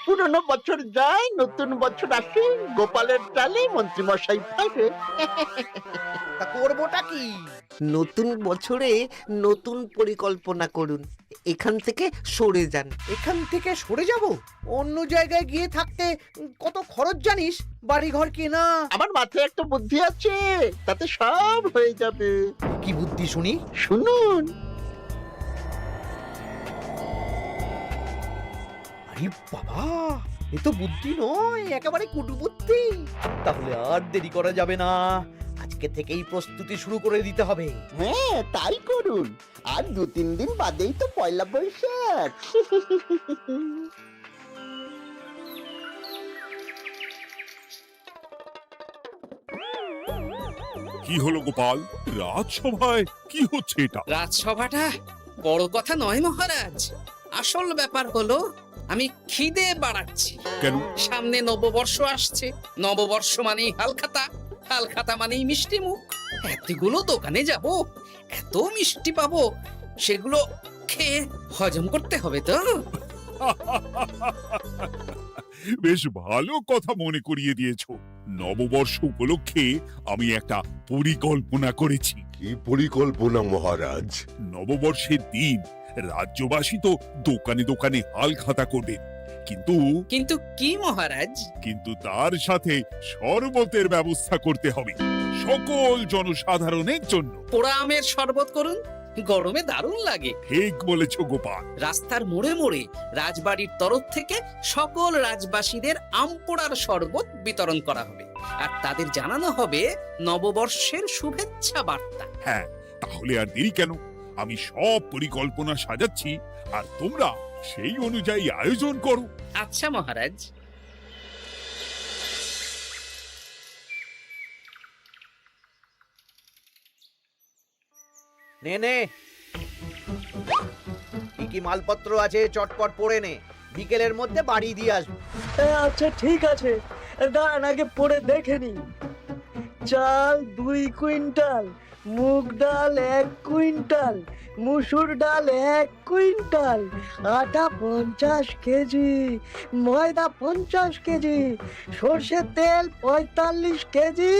পুরনো বছর যায়, নতুন বছর আসে, গোপালের ডালে মন্ত্রীমশাই ফেরে। তা করবোটা কি? নতুন বছরে নতুন পরিকল্পনা করুন, এখান থেকে সরে যান। এখান থেকে সরে যাব? অন্য জায়গায় গিয়ে থাকতে কত খরচ জানিস? বাড়িঘর কেনা। আমার মাথায় একটা বুদ্ধি আছে, তাতে সব হয়ে যাবে। কি বুদ্ধি শুনি? শুনুন। আরে বাবা, এ তো বুদ্ধি নয়, একেবারে কুটবুদ্ধি। তাহলে আর দেরি করা যাবে না, আজকে থেকেই প্রস্তুতি শুরু করে দিতে হবে। হ্যাঁ, তাই করুন। আর 2-3 দিন বাদেই তো পয়লা বৈশাখ। কি হলো গোপাল, রাজসভায় কি হচ্ছে এটা? রাজসভাটা বড় কথা নয় মহারাজ, আসল ব্যাপার হলো আমি খিদে বাড়াচ্ছি। কেন? সামনে নববর্ষ আসছে, নববর্ষ মানেই হালখাতা, হালখাতা মানেই মিষ্টি মুখ। এতগুলো দোকানে যাব, এত মিষ্টি পাবো, সেগুলো খেয়ে হজম করতে হবে তো। বেশ ভালো কথা মনে করিয়ে দিয়েছো। নববর্ষ উপলক্ষে আমি একটা পরিকল্পনা করেছি। কি পরিকল্পনা মহারাজ? নববর্ষের দিন রাজ্যবাসী তো দোকানে দোকানে হালখাতা করবে, কিন্তু কিন্তু কি মহারাজ? কিন্তু তার সাথে শরবতের ব্যবস্থা করতে হবে সকল জনসাধারণের জন্য। পোড়া আমের শরবত করুন, গরমে দারুণ লাগে। ঠিক বলেছ গোপাল। রাস্তার মোড়ে মোড়ে রাজবাড়ির তরফ থেকে সকল রাজবাসীদের আম পোড়ার শরবত বিতরণ করা হবে, আর তাদের জানানো হবে নববর্ষের শুভেচ্ছা বার্তা। হ্যাঁ, তাহলে আর দেরি কেন? আমি সব পরিকল্পনা সাজাচ্ছি, আর তোমরা সেই অনুযায়ী আয়োজন করো। আচ্ছা মহারাজ। নে নে, কি কি মালপত্র আছে চটপট পড়ে নে, বিকেলের মধ্যে বাড়ি দিয়ে আসবো। আচ্ছা ঠিক আছে, দাঁড়ান আগে পড়ে দেখে নি। চাল 2 কুইন্টাল, মুগ ডাল 1 কুইন্টাল, মুসুর ডাল 1 কুইন্টাল, আটা 50 কেজি, ময়দা 50 কেজি, সর্ষের তেল 45 কেজি,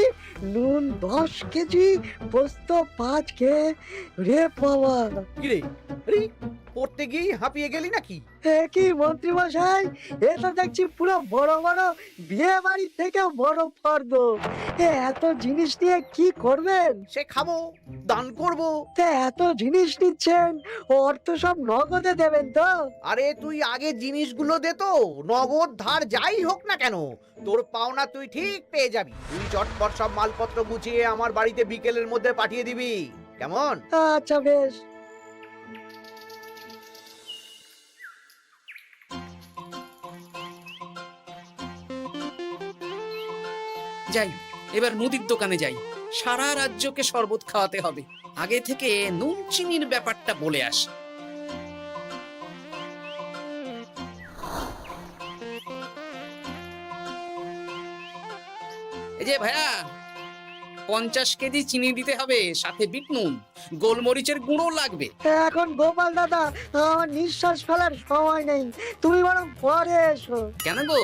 নুন 10 কেজি, পোস্ত 5 রে বাবা। কিরে, আরে পড়তে গিয়ে হাঁপিয়ে গেলি নাকি? কি মন্ত্রী মশাই, এটা দেখছি পুরো বড় বড় বিয়ে বাড়ি থেকে বড় ফর্দ। এত জিনিস নিয়ে কি করবেন? সে খাবো, দান করব। এত জিনিস নিচ্ছেন, অর্থ সব নগদে দেবেন তো? আরে তুই আগে জিনিসগুলো দে তো, নগদ ধার যাই হোক না কেন, তোর পাওনা তুই ঠিক পেয়ে যাবি। তুই চটপট সব মালপত্র গুছিয়ে আমার বাড়িতে বিকেলের মধ্যে পাঠিয়ে দিবি, কেমন? আচ্ছা বেশ। যাই, এবার মুদির দোকানে যাই, সারা রাজ্যকে শরবত খাওয়াতে হবে। আগে থেকে নুন চিনির ব্যাপারটা বলে আসি। এই যে ভাইয়া, 50 কেজি চিনি দিতে হবে, সাথে বিট নুন, গোলমরিচের গুঁড়ো লাগবে। এখন গোপাল দাদা, আমার নিঃশ্বাস ফেলার সময় নেই, তুমি বরং পরে এসো। কেন গো,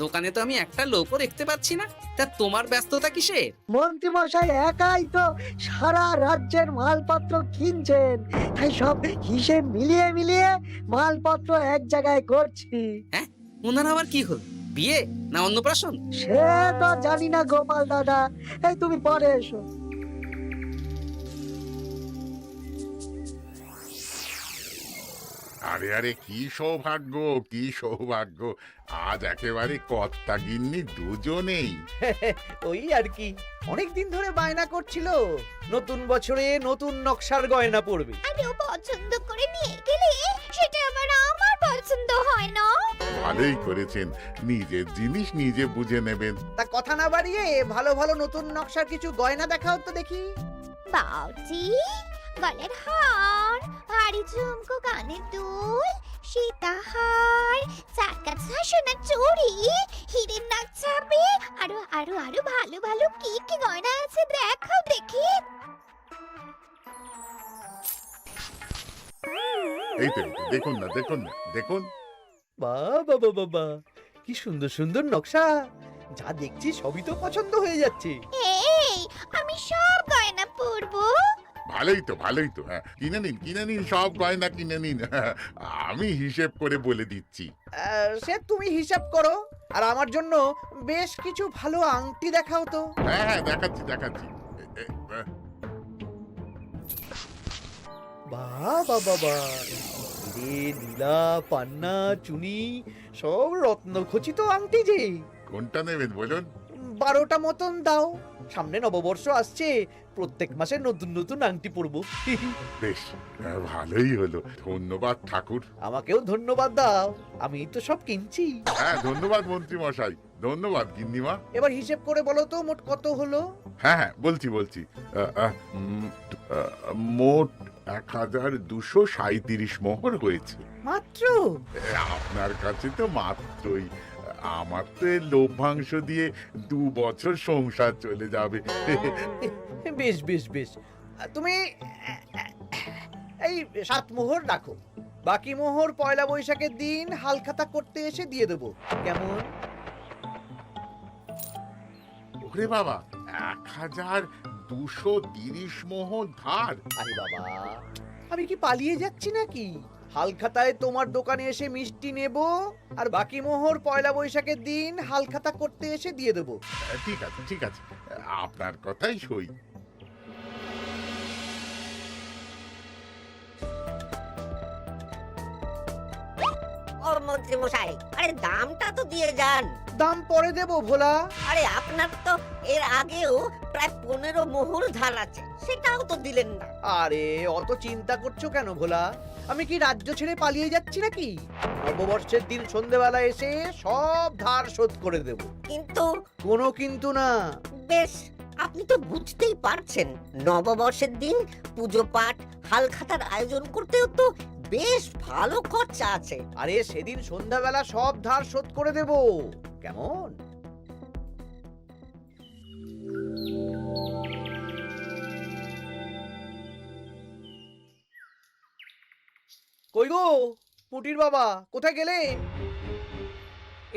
দোকানে তো আমি একটা লোকও দেখতে পাচ্ছি না, তা তোমার ব্যস্ততা কিসে? মন্ত্রী মশাই একাই তো সারা রাজ্যের মালপত্র কিনছেন, তাই সব হিসেব মিলিয়ে মিলিয়ে মালপত্র এক জায়গায় করছি। হ্যাঁ, ওনার আবার কি হল, বিয়ে না অন্নপ্রাশন? সে তো জানি না গোপাল দাদা, এই তুমি পরে এসো। আরে আরে, কি সৌভাগ্য, কি সৌভাগ্য! আজ একেবারে কর্তা গিন্নি দুজনেই। ওই আর কি, অনেকদিন ধরে বায়না করছিল নতুন বছরে নতুন নকশার গয়না পরবে। আরে ও পছন্দ করে নিয়ে গেলে সেটা আবার আমার পছন্দ হয় না। ভালোই করেছেন, নিজের জিনিস নিজে বুঝে নেবেন। তা কথা না বাড়িয়ে ভালো ভালো নতুন নকশার কিছু গয়না দেখাও তো দেখি। বাউজি, গলার হার, ভারী ঝুমকো, কানের দুল, সীতাহার, চারকাছা সোনা চুড়ি, হীরের নাক ছাপে, আরো আরো আরো ভালো ভালো কি কি গয়না আছে দেখাও দেখি। এই তো, দেখুন না, দেখুন না, দেখুন। বাবা বাবা বাবা, কি সুন্দর সুন্দর নকশা! যা দেখছি সবই তো পছন্দ হয়ে যাচ্ছে। এই আমি সব গয়না পরবো। ভালোই তো হ্যাঁ, কিনে নিন সব গয়না কিনে নিন। আমি হিসেব করে বলে দিচ্ছি। সে তুমি হিসাব করো, আর আমার জন্য বেশ কিছু ভালো আংটি দেখাও তো। হ্যাঁ দেখাচ্ছি। বাবা বাবা, হিরে, নীলা, পান্না, চুনি, সব রত্নখচিত আংটি যে। কোনটা নেবেন বলুন? 12টা মতন দাও। সামনে নববর্ষ আসছে, প্রত্যেক মাসে নতুন নতুন আংটি পরবো। বেশ, ভালোই হলো। ধন্যবাদ ঠাকুর। আমাকেও ধন্যবাদ দাও, আমি তো সব কিনছি। হ্যাঁ ধন্যবাদ মন্ত্রী মশাই, ধন্যবাদ গিন্নিমা। এবার হিসেব করে বলো তো মোট কত হলো? হ্যাঁ বলছি। মোট 1237 মোহর হয়েছে। মাত্র? আপনার কাছে তো মাত্রই। আমার তো এর লভ্যাংশ দিয়ে 2 বছর সংসার চলে যাবে। বেশ বেশ বেশ, তুমি এই 7 মোহর রাখো, বাকি মোহর পয়লা বৈশাখের দিন হালখাতা করতে এসে দিয়ে দেবো, কেমন? ওরে বাবা, 1230 মোহর ধার! আরে বাবা, আমি কি পালিয়ে যাচ্ছি নাকি? হালখাতায় তোমার দোকানে এসে মিষ্টি নেব, আর বাকি মোহর পয়লা বৈশাখের দিন হালখাতা করতে এসে দিয়ে দেবো। ঠিক আছে, আপনার কথাই সই। ও মন্ত্রী মশাই, আরে দামটা তো দিয়ে যান। দাম পরে দেবো ভোলা। আরে আপনার তো এর আগেও প্রায় 15 মোহর ধার আছে, সেটাও তো দিলেন না। আরে অত চিন্তা করছো কেন ভোলা? আমি কি রাজ্য ছেড়ে পালিয়ে যাচ্ছি নাকি? নববর্ষের দিন সন্ধেবেলা এসে সব ধার শোধ করে দেব। কিন্তু কোনো কিন্তু না। বেশ, আপনি তো বুঝতেই পারছেন, নববর্ষের দিন পুজো পাঠ হালখাতার আয়োজন করতেও তো বেশ ভালো খরচা আছে। আরে সেদিন সন্ধ্যাবেলা সব ধার শোধ করে দেব, কেমন? কই গো পুটির বাবা, কোথায় গেলে?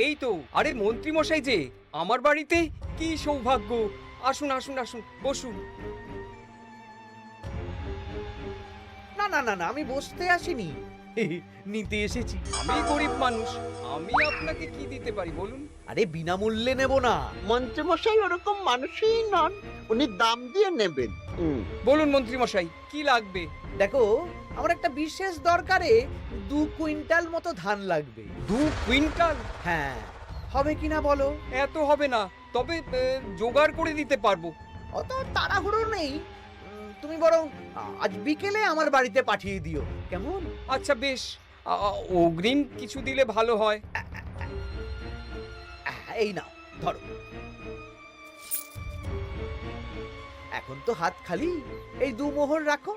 এই তো, আরে মন্ত্রী মশাই যে আমার বাড়িতে, কি সৌভাগ্য! আসুন আসুন আসুন, বসুন। না না না না, আমি বসতে আসিনি, নিতে এসেছি। আমি গরিব মানুষ, আমি আপনাকে কি দিতে পারি বলুন? আরে বিনামূল্যে নেব না। মন্ত্রীমশাই ওরকম মানুষই নন, উনি দাম দিয়ে নেবেন। বলুন মন্ত্রী মশাই, কি লাগবে? দেখো, আমার একটা বিশেষ দরকারে 2 কুইন্টাল মতো ধান লাগবে। 2 কুইন্টাল? হ্যাঁ, হবে কিনা বলো? এত হবে না, তবে জোগাড় করে দিতে পারবো। অত তাড়াহুড়ো নেই, তুমি বরং আজ বিকেলে আমার বাড়িতে পাঠিয়ে দিও, কেমন? আচ্ছা বেশ, অগ্রিম কিছু দিলে ভালো হয়। এই নাও, ধরো। এখন তো হাত খালি, এই 2 মোহর রাখো,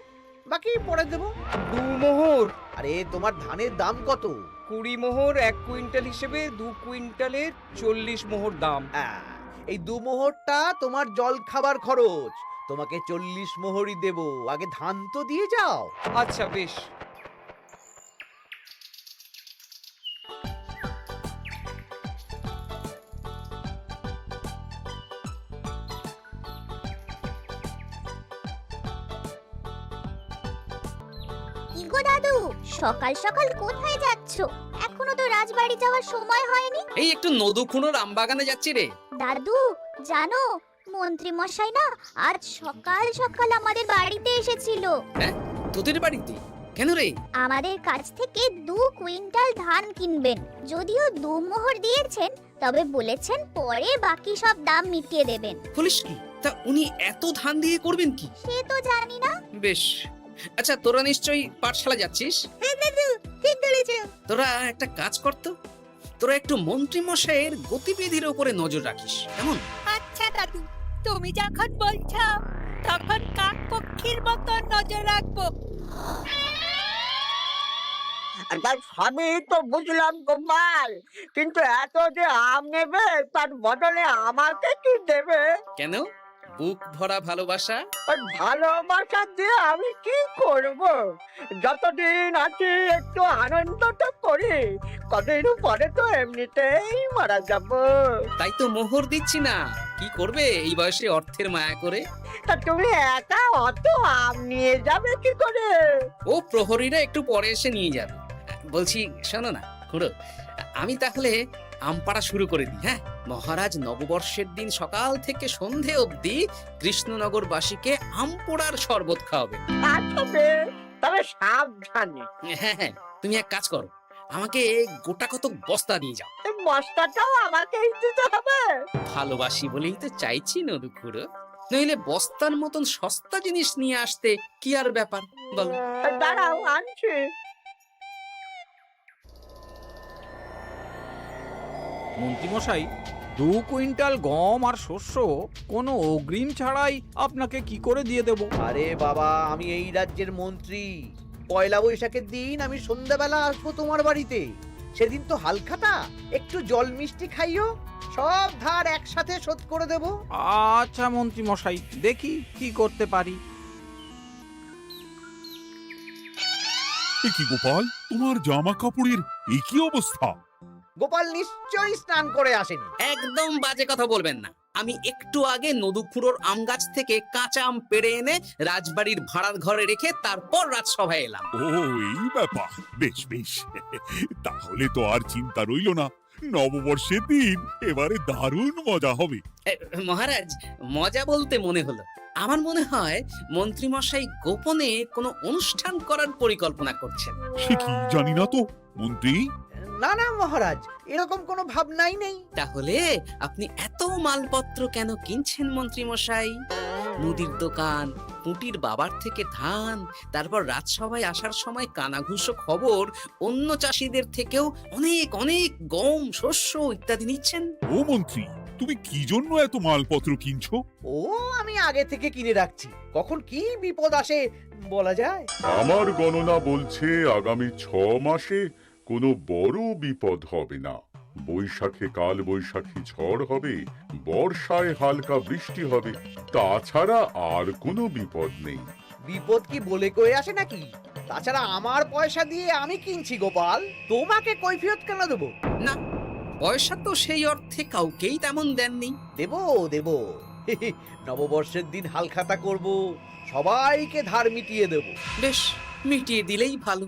বাকি পরে দেবো। 2 মোহর? আরে তোমার ধানের দাম কত? 20 মোহর 1 কুইন্টাল হিসেবে 2 কুইন্টালের 40 মোহর দাম। এই 2 মোহরটা তোমার জল খাবার খরচ, তোমাকে 40 মোহরই দেব। আগে ধান তো দিয়ে যাও। আচ্ছা বেশ। কি গো দাদু, সকাল সকাল কোথায় যাচ্ছ? এখনো তো রাজবাড়ি যাওয়ার সময় হয়নি। এই একটু নদুখুনোর আমবাগানে যাচ্ছি রে। দাদু জানো, মন্ত্রী মশাই না আজ সকাল সকাল আমাদের বাড়িতে এসেছিল। হ্যাঁ, তোদের বাড়িতে কেন রে? আমাদের কাছ থেকে 2 কুইন্টাল ধান কিনবেন। যদিও 2 মোহর দিয়েছেন, তবে বলেছেন পরে বাকি সব দাম মিটিয়ে দেবেন। বলিস কি? তা উনি এত ধান দিয়ে করবেন কি? সে তো জানি না। বেশ, আচ্ছা তোরা নিশ্চয়ই পাঠশালা যাচ্ছিস? হ্যাঁ দাদু, ঠিক ধরেছো। তোরা একটা কাজ করতো, তোরা একটু মন্ত্রী মশাইয়ের গতিবিধির উপরে নজর রাখিস, কেমন? আচ্ছা দাদু, তুমি যখন বলছো তখন কাক পক্ষীর মতো নজর রাখবো। তার সবই তো বুঝলাম গোপাল, কিন্তু এত যে আম নেবে তার বদলে আমাকে কি দেবে? কেন? বুক ভরা ভালোবাসা। আর ভালোবাসা দিয়ে আমি কি করব? যতদিন আছি একটু আনন্দ তো করি, কদিন পরে তো এমনিতেই মারা যাব। তাই তো মোহর দিচ্ছি না, কি করবে এই বয়সে অর্থের মায়া করে? তা তুমি একা অত আম নিয়ে যাবে কি করে? ও প্রহরীরা একটু পরে এসে নিয়ে যাবে। বলছি শোনো না খুড়ো, আমি তাহলে আম পাড়া শুরু করে দিই। হ্যাঁ, মহারাজ নববর্ষের দিন সকাল থেকে সন্ধে অবধি কৃষ্ণনগরবাসীকে আম পোড়ার শরবত খাওয়াবে। আচ্ছা বেশ, তবে সাবধানে। হ্যাঁ হ্যাঁ, তুমি এক কাজ করো, আমাকে গোটা কত বস্তা নিয়ে যাও। এই বস্তাটাও আমাকেই দিতে হবে? ভালোবাসি বলেই তো চাইছি নদু খুড়ো, নইলে বস্তার মতন সস্তা জিনিস নিয়ে আসতে কি আর ব্যাপার বলো? দাঁড়াও, আনছি। মন্ত্রীমশাই, 2 কুইন্টাল গম আর শস্য কোনো অগ্রিম ছাড়াই আপনাকে কি করে দিয়ে দেব? আরে বাবা, আমি এই রাজ্যের মন্ত্রী। পয়লা বৈশাখের দিন আমি সন্ধ্যাবেলা আসবো তোমার বাড়িতে। সেদিন তো হালখাতা, একটু জল মিষ্টি খাইও, সব ধার একসাথে শোধ করে দেব। আচ্ছা মন্ত্রীমশাই, দেখি কি করতে পারি। এ কি গোপাল, তোমার জামা কাপড়ের একই অবস্থা? গোপাল নিশ্চয়ই স্নান করে আসেনি। একদম বাজে কথা বলবেন না। আমি একটু আগে নদুখুড়োর আম গাছ থেকে কাঁচা আম পেড়ে এনে রাজবাড়ির ভাড়ার ঘরে রেখে তারপর রাজসভায় এলাম। ও এই ব্যাপার, বেশ বেশ, তাহলে তো আর চিন্তা রইল না। নববর্ষের দিন এবারে দারুণ মজা হবে। মহারাজ, মজা বলতে মনে হলো, আমার মনে হয় মন্ত্রীমশাই গোপনে কোনো অনুষ্ঠান করার পরিকল্পনা করছেন। সে কি জানি না তো মন্ত্রী। না না মহারাজ, এরকম কোনো ভাবনাই নেই। তাহলে আপনি এত মালপত্র কেন কিনছেন মন্ত্রীমশাই? মুদির দোকান, পুঁটির বাবার থেকে ধান, তারপর রাজসভায় আসার সময় কানাঘুষো খবর অন্য চাষিদের থেকেও অনেক অনেক গম, শস্য ইত্যাদি নিচ্ছেন। ও মন্ত্রী, তুমি কি জন্য এত মালপত্র কিনছো? ও আমি আগে থেকে কিনে রাখছি, কখন কি বিপদ আসে বলা যায়। আমার গণনা বলছে আগামী 6 মাসে কোনো বড় বিপদ হবে না। বৈশাখে কাল বৈশাখী ঝড় হবে, বর্ষায় হালকা বৃষ্টি হবে, তাছাড়া আর কোনো বিপদ নেই। বিপদ কি বলে কয়ে আসে নাকি? তাছাড়া আমার পয়সা দিয়ে আমি কিনছি গোপাল, তোমাকে কৈফিয়ত কেন দেবো? না, পয়সা তো সেই অর্থে কাউকেই তেমন দেননি। দেবো দেবো, নববর্ষের দিন হালখাতা করব, সবাইকে ধার মিটিয়ে দেব। বেশ, মিটিয়ে দিলেই ভালো।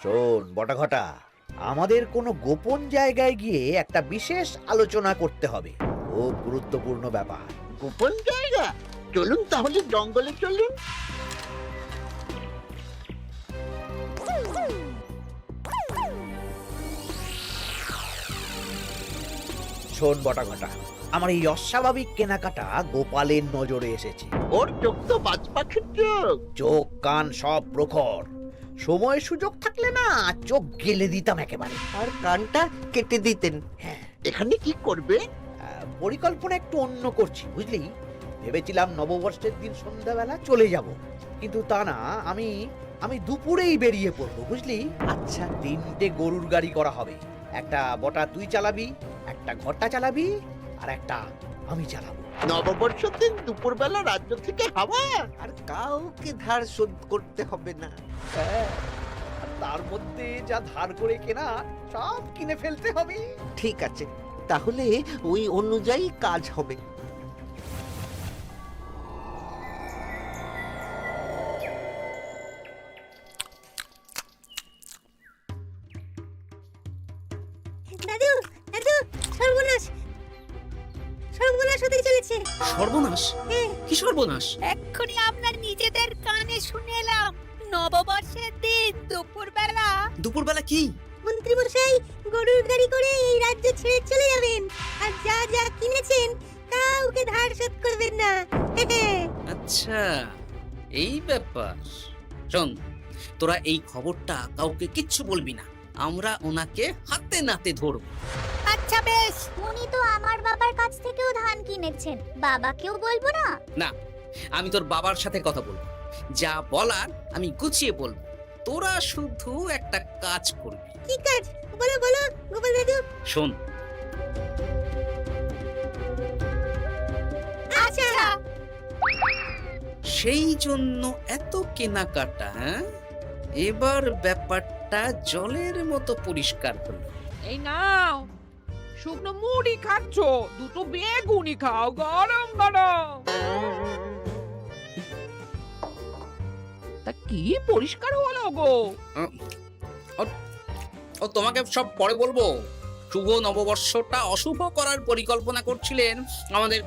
শোন বটাঘটা, আমাদের কোনো গোপন জায়গায় গিয়ে একটা বিশেষ আলোচনা করতে হবে, খুব গুরুত্বপূর্ণ ব্যাপার। গোপন জায়গা? চলুন তাহলে জঙ্গলে চলুন। শোন বটাঘটা, আমার এই অস্বাভাবিক কেনাকাটা গোপালের নজরে এসেছে। ওর চোখ তো বাজ পাখির চোখ। চোখ কান সব প্রখর, সময় সুযোগ থাকলে না চোখ গেলে দিতাম একেবারে। আর কানটা কেটে দিতেন। হ্যাঁ, এখানে কি করবে? পরিকল্পনা একটু অন্য করছি বুঝলি। ভেবেছিলাম নববর্ষের দিন সন্ধ্যাবেলা চলে যাব, কিন্তু তা না, আমি দুপুরেই বেরিয়ে পড়বো বুঝলি। আচ্ছা, 3টে গরুর গাড়ি করা হবে। একটা বটা তুই চালাবি, একটা ঘটা চালাবি, আর একটা আমি চালাবো। নববর্ষের দিন দুপুরবেলা রাজ্য থেকে হাওয়া? আর কাউকে ধার শোধ করতে হবে না। হ্যাঁ, আর তার মধ্যে যা ধার করে কেনা সব কিনে ফেলতে হবে। ঠিক আছে, তাহলে ওই অনুযায়ী কাজ হবে। দাদু, দাদু, সর্বনাশ, সর্বনাশ হতে চলেছে। সর্বনাশ? কি সর্বনাশ? এক্ষুনি আপনার নিজেদের কানে শুনে এলাম, নববর্ষের দিন দুপুরবেলা। দুপুরবেলা কি? মন্ত্রী মশাই গরুর গাড়ি করে এই রাজ্য ছেড়ে চলে যাবেন, আর যা যা কিনেছেন কাউকে ধার শোধ করবেন না। আচ্ছা, এই ব্যাপার। শোন, তোরা এই খবরটা কাউকে কিচ্ছু বলবি না, আমরা ওনাকে হাতে নাতে ধরব। আচ্ছা বেশ। উনি তো আমার বাবার কাছ থেকেও ধান কিনেছেন, বাবাকেও বলবো না? না, আমি তোর বাবার সাথে কথা বলবো, যা বলার আমি গুছিয়ে বলবো, তোরা শুধু একটা কাজ করবি। কি কাজ? বলো বলো গোপাল দাদু। শোন, আচ্ছা। সেই জন্য এত কেনাকাটা, হ্যাঁ? এবার ব্যাপারটা জলের মতো পরিষ্কার হলো। এই নাও, শুকনো মুড়ি খাচ্ছ, দুটো বেগুনি খাও গরম গরম। তা কি পরিষ্কার হলো গো? ও তোমাকে সব পরে বলবো। শুভ নববর্ষটা অশুভ করার পরিকল্পনা করছিলেন আমাদের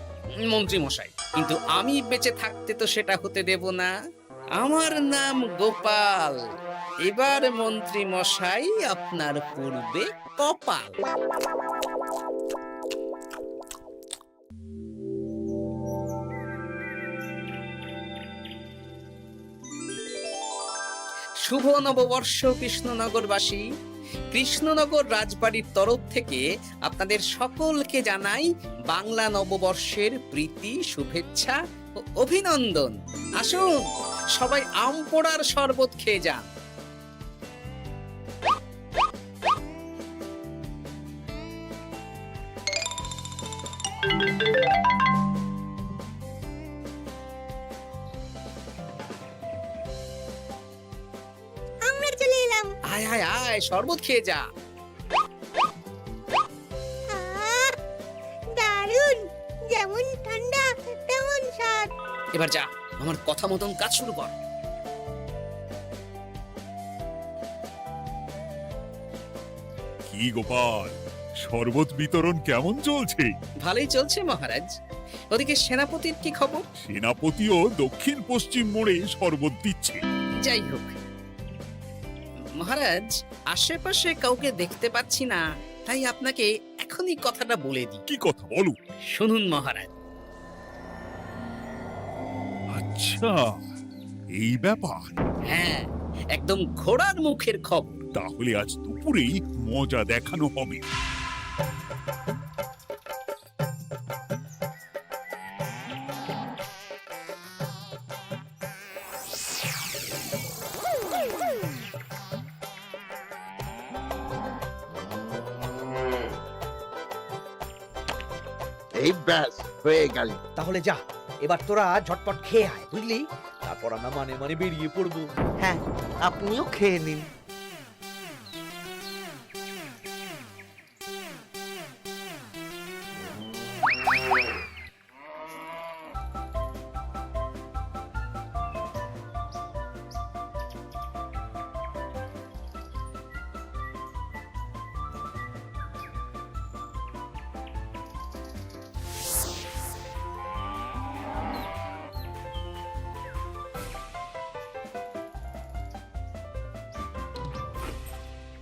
মন্ত্রী মশাই, কিন্তু আমি বেঁচে থাকতে তো সেটা হতে দেব না। আমার নাম গোপাল। এবার মন্ত্রী মশাই আপনার পূর্বে কপাল। শুভ নববর্ষ কৃষ্ণনগরবাসী। কৃষ্ণনগর রাজবাড়ির তরফ থেকে আপনাদের সকলকে জানাই বাংলা নববর্ষের প্রীতি, শুভেচ্ছা ও অভিনন্দন। আসুন সবাই আম পোড়ার শরবত খেয়ে যান। আমরা চলে এলাম। আয় আয় আয়, শরবত খেয়ে যা। দারুণ, যেমন ঠান্ডা তেমন স্বাদ। এবার যা, আমার কথা মতন কাজ শুরু কর। কি গোপাল, শরবত বিতরণ কেমন চলছে? ভালোই চলছে মহারাজ। ওদিকে সেনাপতির কি খবর? সেনাপতিও দক্ষিণ পশ্চিম মোড়ে শরবত দিচ্ছে। যাই হোক মহারাজ, আশেপাশে কাউকে দেখতে পাচ্ছি না, তাই আপনাকে এখনই কথাটা বলে দিই। কি কথা বলো? শুনুন মহারাজ। আচ্ছা, এই ব্যাপার। হ্যাঁ, একদম ঘোড়ার মুখের খবর। তাহলে আজ দুপুরেই মজা দেখানো হবে। এই ব্যাস হয়ে গেল। তাহলে যা, এবার তোরা ঝটপট খেয়ে আয়, বুঝলি? তারপর আমরা মানে মানে বেরিয়ে পড়বো। হ্যাঁ, আপনিও খেয়ে নিন।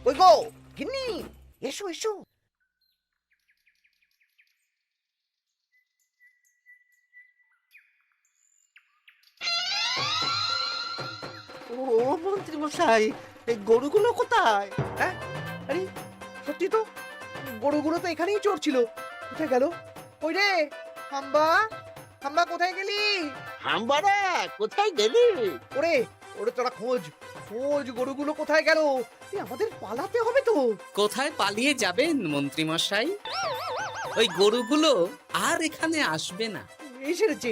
ওই গো গিন্নি, এসো এসো। ও মন্ত্রী মশাই, এই গরুগুলো কোথায়? হ্যাঁ, আরে সত্যি তো, গরুগুলো তো এখানেই চড়ছিল। কোথায় গেল? ওই রে হাম্বা, হাম্বা কোথায় গেলি? হাম্বারা কোথায় গেলি? ওরে ওরে, তোরা খোঁজ খোঁজ, গরুগুলো কোথায় গেল? আমাদের পালাতে হবে তো। কোথায় পালিয়ে যাবেন মন্ত্রী মশাই? ওই গরুগুলো আর এখানে আসবে না। এই সেরেছে।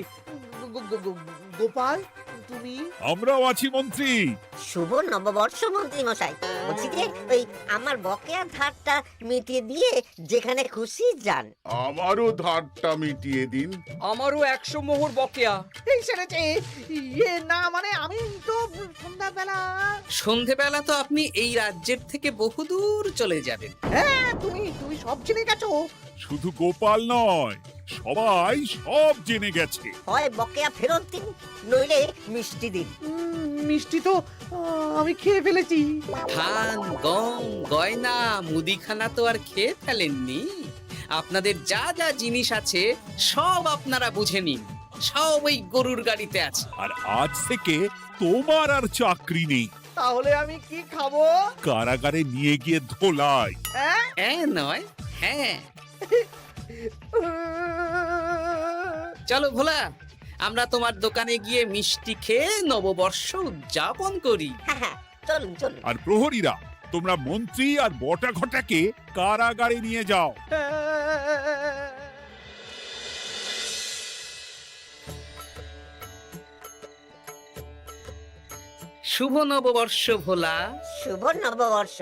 গোপাল, তুমি? আমরাও আছি মন্ত্রী। শুভ নববর্ষ মন্ত্রী মশাই। বলছি যে ওই আমার বকেয়া ধারটা মিটিয়ে দিয়ে যেখানে খুশি যান। আমারও ধারটা মিটিয়ে দিন। আমারও 100 মোহর বকেয়া। এই সেরেছে। ইয়ে না, মানে আমি তো সন্ধ্যাবেলা। সন্ধেবেলা তো আপনি এই রাজ্যের থেকে বহুদূর চলে যাবেন। হ্যাঁ, তুমি তুমি সব জেনে গেছো। শুধু গোপাল নয়, সবাই সব জেনে গেছে। হয় বকেয়া ফেরত দিন, নইলে মিষ্টি দিন। মিষ্টি তো আমি খেয়ে ফেলেছি। ধান, গম, গয়না, মুদিখানা তো আর খেয়ে ফেলেননি। আপনাদের যা যা জিনিস আছে সব আপনারা বুঝে নিন। সব ওই গরুর গাড়িতে আছে। আর আজ থেকে তোমার আর চাকরি নেই। তাহলে আমি কি খাবো? কারাগারে নিয়ে গিয়ে ধোলাই। হ্যাঁ নয়, হ্যাঁ। চলো ভোলা, আমরা তোমার দোকানে গিয়ে মিষ্টি খেয়ে নববর্ষ উদযাপন করি। হ্যাঁ হ্যাঁ, চলুন চলুন। আর প্রহরীরা, তোমরা মন্ত্রী আর বটা ঘটাকে কারাগারে নিয়ে যাও। শুভ নববর্ষ ভোলা। শুভ নববর্ষ।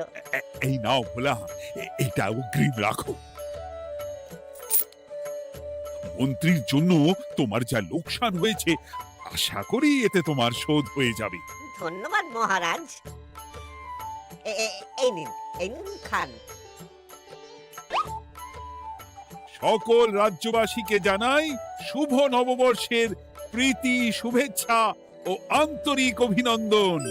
এই নাও ভোলা, এটা অগ্রিম রাখো। মন্ত্রীর জন্য তোমার যা লোকসান হয়েছে, আশা করি এতে তোমার শোধ হয়ে যাবে। ধন্যবাদ মহারাজ। এই নিন, এই নিন, খান। সকল রাজ্যবাসীকে জানাই শুভ নববর্ষের প্রীতি, শুভেচ্ছা ও আন্তরিক অভিনন্দন।